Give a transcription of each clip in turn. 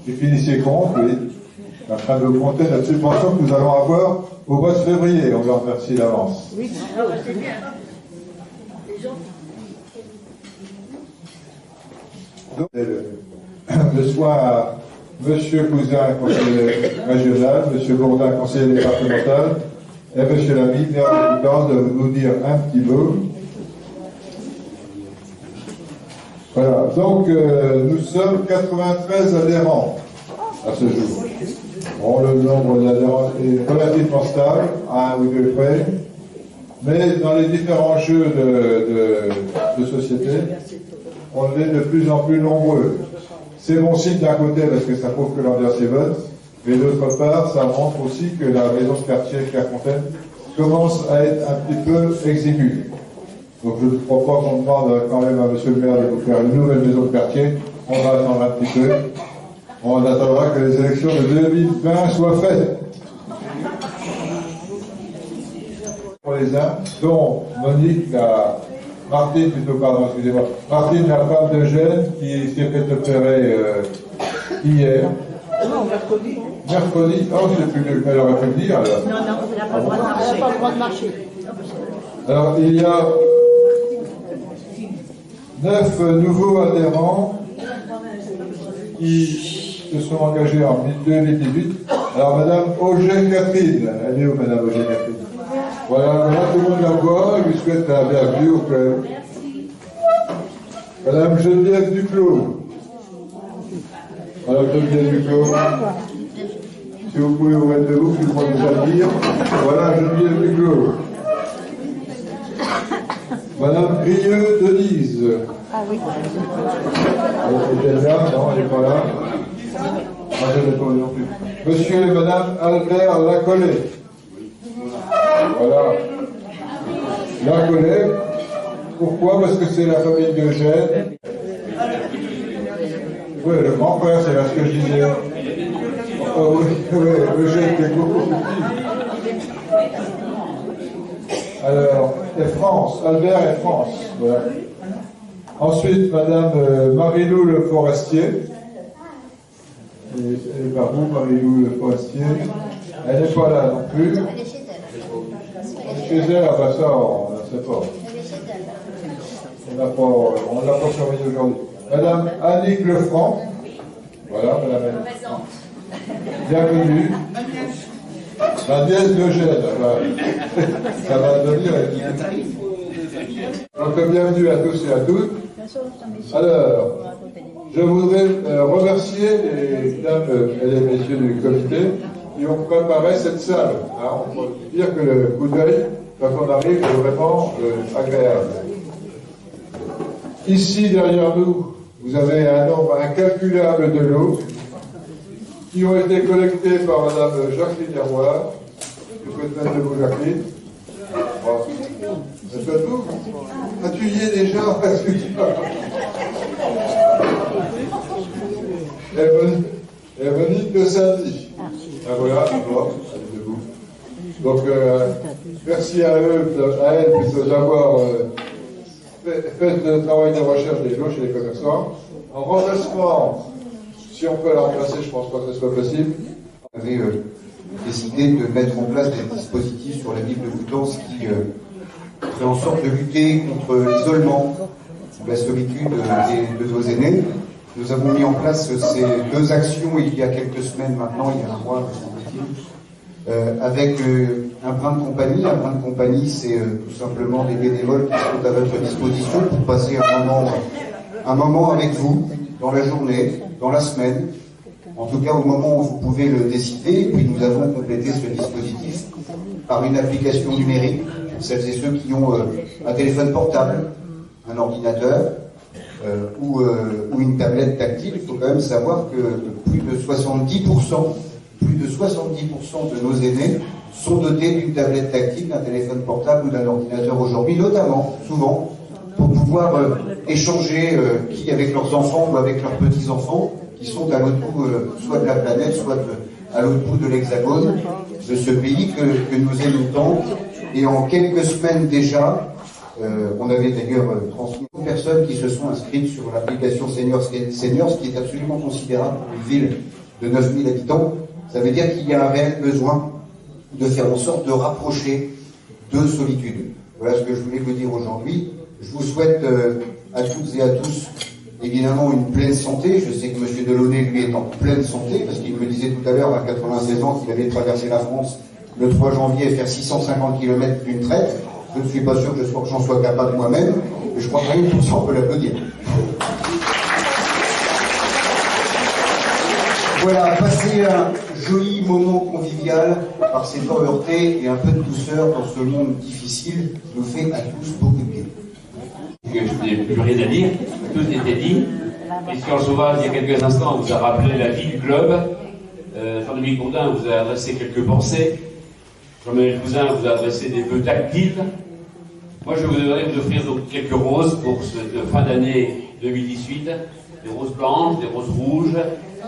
et finissez compte, oui, en train de augmenter notre subvention que nous allons avoir au mois de février. On leur remercie d'avance. Oui, c'est bien. Donc, le soin à Monsieur Cousin, conseiller régional, Monsieur Bourdin, conseiller départemental, et Monsieur Lamy, maire de Coutances, de nous dire un petit mot. Voilà, donc nous sommes 93 adhérents à ce jour. Bon, le nombre d'adhérents est relativement stable, à 1 ou 2 près, mais dans les différents jeux de société, on est de plus en plus nombreux. C'est bon signe d'un côté parce que ça prouve que l'ambiance est bonne, mais d'autre part, ça montre aussi que la maison de quartier Clairefontaine commence à être un petit peu exiguë. Donc je ne crois pas qu'on demande quand même à monsieur le maire de vous faire une nouvelle maison de quartier. On va attendre un petit peu. On attendra que les élections de 2020 soient faites. Pour les uns, dont Monique, Martine, plutôt, pardon, excusez-moi. Martine, la femme d'Eugène, qui s'est fait opérer hier. Non, mercredi. Mercredi, oh, je ne sais plus, elle aurait pu le dire alors. Non, elle n'a pas le droit de marcher. Elle n'a pas le droit de marcher. Alors, il y a 9 nouveaux adhérents qui se sont engagés en 2018. Alors, Madame Auger-Catherine, elle est où, Madame Auger-Catherine? Voilà, tout le monde la voit, je lui souhaite la bienvenue au club. Madame Geneviève Duclos. Madame Geneviève Duclos. Si vous pouvez vous mettre debout, je vais déjà le dire. Voilà, Geneviève Duclos. Madame Grieux Denise. Ah oui. Elle est là? Non, elle n'est pas là. Ah, je n'ai pas non plus. Monsieur et Madame Albert Lacollet. Voilà. Lacollet. Pourquoi? Parce que c'est la famille d'Eugène. Oui, le grand-père, c'est là ce que je disais. Oh, oui, Eugène était beaucoup plus petit. Alors, et France, Albert et France. Voilà. Ensuite, Madame Marilou Le Forestier. Elle est par où, Marilou Le Forestier? Elle n'est pas là non plus. Elle est chez elle. Chez elle, ah bah ça, on ne sait pas. Elle est chez elle. On ne l'a pas surveillé aujourd'hui. Madame Annick Lefranc. Voilà, Madame Annick. Bienvenue. La nièce d'Eugène. Ça va devenir. Donc, bienvenue à tous et à toutes. Alors, je voudrais remercier les dames et les messieurs du comité qui ont préparé cette salle. Hein, on peut dire que le coup d'œil, quand on arrive, est vraiment agréable. Ici, derrière nous, vous avez un nombre incalculable de lots qui ont été collectés par Madame Jacqueline Herroir. Je peux te mettre debout, Jacqueline. C'est pas tout. Ah, tu y es déjà, et Monique de Saint-Denis. Ah, voilà, bon, allez debout. Donc, merci à eux, à elles, plutôt d'avoir fait le travail de recherche des lots chez les commerçants. En remplacement, si on peut la remplacer, je pense pas que ce soit possible. On avait décidé de mettre en place des dispositifs sur la ville de Coutances qui ferait en sorte de lutter contre l'isolement, la solitude de nos aînés. Nous avons mis en place ces 2 actions il y a quelques semaines maintenant, il y a un mois, semble-t-il, avec un brin de compagnie. Un brin de compagnie, c'est tout simplement des bénévoles qui sont à votre disposition pour passer un moment avec vous, dans la journée, dans la semaine, en tout cas au moment où vous pouvez le décider. Et puis nous avons complété ce dispositif par une application numérique pour celles et ceux qui ont un téléphone portable, un ordinateur ou une tablette tactile. Il faut quand même savoir que plus de 70% de nos aînés sont dotés d'une tablette tactile, d'un téléphone portable ou d'un ordinateur aujourd'hui, notamment, souvent, pour pouvoir échanger qui avec leurs enfants ou avec leurs petits-enfants qui sont à l'autre bout soit de la planète, soit à l'autre bout de l'hexagone, de ce pays que nous aimons tant. Et en quelques semaines déjà, on avait d'ailleurs transmis aux personnes qui se sont inscrites sur l'application Seniors, ce qui est absolument considérable pour une ville de 9000 habitants. Ça veut dire qu'il y a un réel besoin de faire en sorte de rapprocher deux solitudes. Voilà ce que je voulais vous dire aujourd'hui. Je vous souhaite à toutes et à tous évidemment une pleine santé. Je sais que M. Delaunay, lui, est en pleine santé, parce qu'il me disait tout à l'heure, à 96 ans, qu'il allait traverser la France le 3 janvier et faire 650 km d'une traite. Je ne suis pas sûr que j'en sois capable moi-même, mais je crois que rien que pour ça, on peut l'applaudir. Voilà, passer un joli moment convivial par ces temps heurtés et un peu de douceur dans ce monde difficile nous fait à tous beaucoup de bien. Je n'ai plus rien à dire, tout était dit. Christian Sauvage, il y a quelques instants, vous a rappelé la vie du club. Jean-Dominique Bourdin vous a adressé quelques pensées. Jean-Manuel Cousin vous a adressé des vœux tactiles. Moi, je voudrais vous offrir donc quelques roses pour cette fin d'année 2018. Des roses blanches, des roses rouges,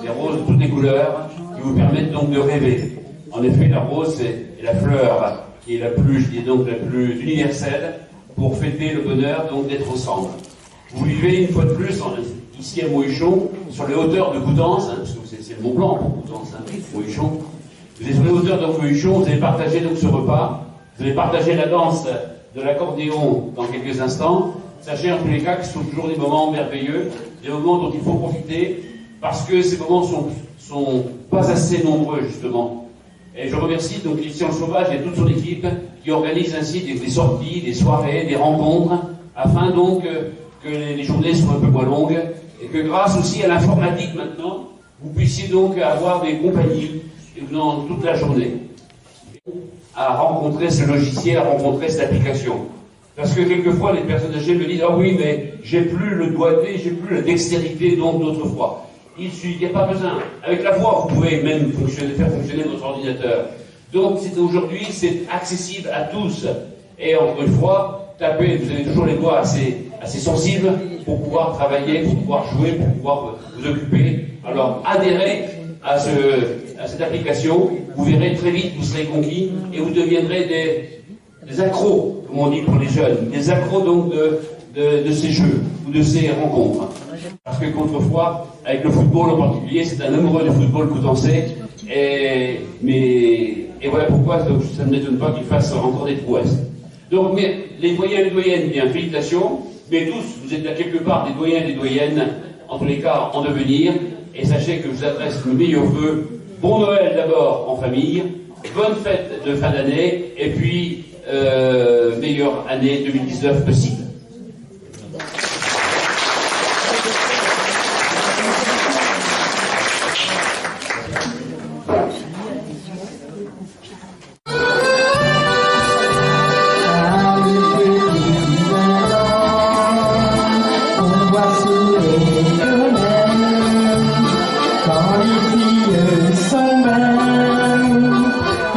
des roses de toutes les couleurs qui vous permettent donc de rêver. En effet, la rose est la fleur qui est la plus, je dis donc, la plus universelle pour fêter le bonheur donc d'être ensemble. Vous vivez une fois de plus ici à Mohuichon, sur les hauteurs de Coutances, parce que c'est le Mont Blanc pour Coutances, Mohuichon. Vous êtes sur les hauteurs de Mohuichon, vous allez partager donc ce repas, vous allez partager la danse de l'accordéon dans quelques instants. Sachez en tous les cas que ce sont toujours des moments merveilleux, des moments dont il faut profiter, parce que ces moments sont pas assez nombreux justement. Et je remercie donc Christian Sauvage et toute son équipe qui organise ainsi des sorties, des soirées, des rencontres, afin donc que les journées soient un peu moins longues, et que grâce aussi à l'informatique maintenant, vous puissiez donc avoir des compagnies dans toute la journée, à rencontrer ce logiciel, à rencontrer cette application. Parce que quelquefois, les personnes âgées me disent « Ah oui, mais j'ai plus le doigté, j'ai plus la dextérité donc d'autrefois. » Il n'y a pas besoin. Avec la voix, vous pouvez même faire fonctionner votre ordinateur. Donc aujourd'hui, c'est accessible à tous. Et encore une fois, tapez, vous avez toujours les doigts assez sensibles pour pouvoir travailler, pour pouvoir jouer, pour pouvoir vous occuper. Alors adhérez à cette application, vous verrez très vite, vous serez conquis et vous deviendrez des accros, comme on dit pour les jeunes, des accros donc de ces jeux ou de ces rencontres. Parce que qu'autrefois, avec le football en particulier, c'est un amoureux du football coutançais, et voilà pourquoi ça ne m'étonne pas qu'il fasse encore des prouesses. Donc, mais, les doyens et les doyennes, bien, félicitations, mais tous, vous êtes à quelque part des doyens et des doyennes, en tous les cas, en devenir, et sachez que je vous adresse mes meilleurs vœux. Bon Noël d'abord en famille, bonne fête de fin d'année, et puis meilleure année 2019 possible.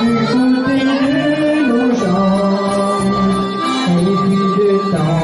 Écoutez de nos gens, et puis de temps.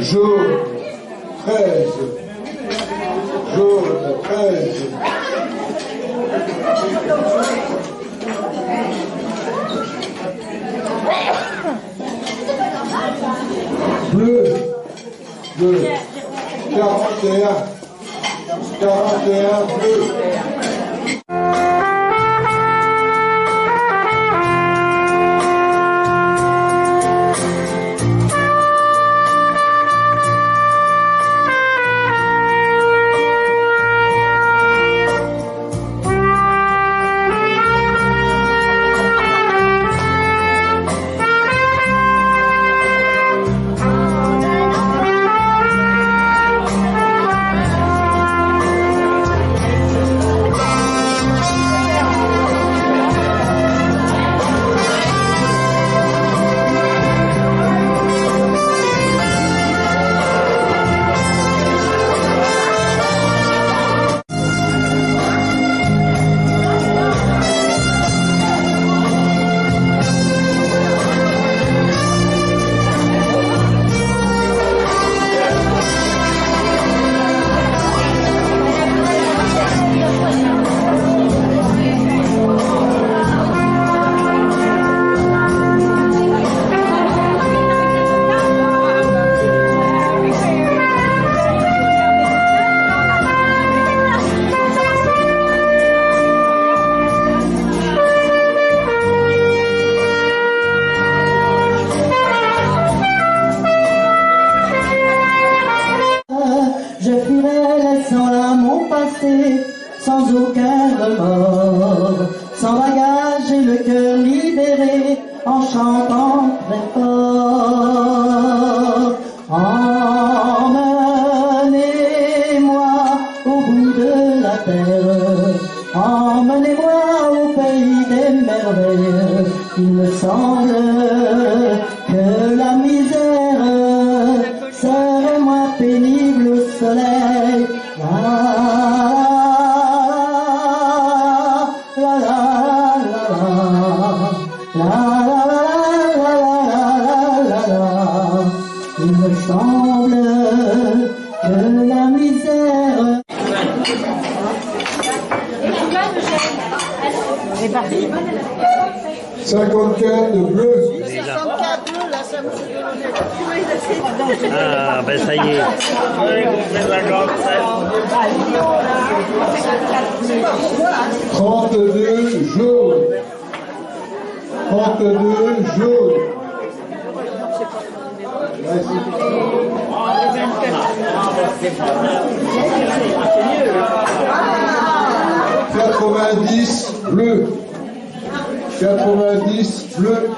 jaune, 13. Jaune, 13. Bleu, bleu, 41, 41, bleu. Je fuirai laissant là mon passé, sans aucun remords, sans bagage et le cœur libéré, en chantant très fort. Emmenez-moi au bout de la terre, emmenez-moi au pays des merveilles. Il me semble que la misère serait moins pénible au soleil. La la la la la la la la. Il me semble que la misère. C'est parti. 54 bleu. 64 bleus, là, ça me fait donner. Ah, ben ça y est. 32 jaune. 32 jaune. 90 bleu. 90 bleu.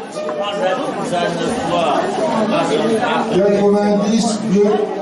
90 bleu.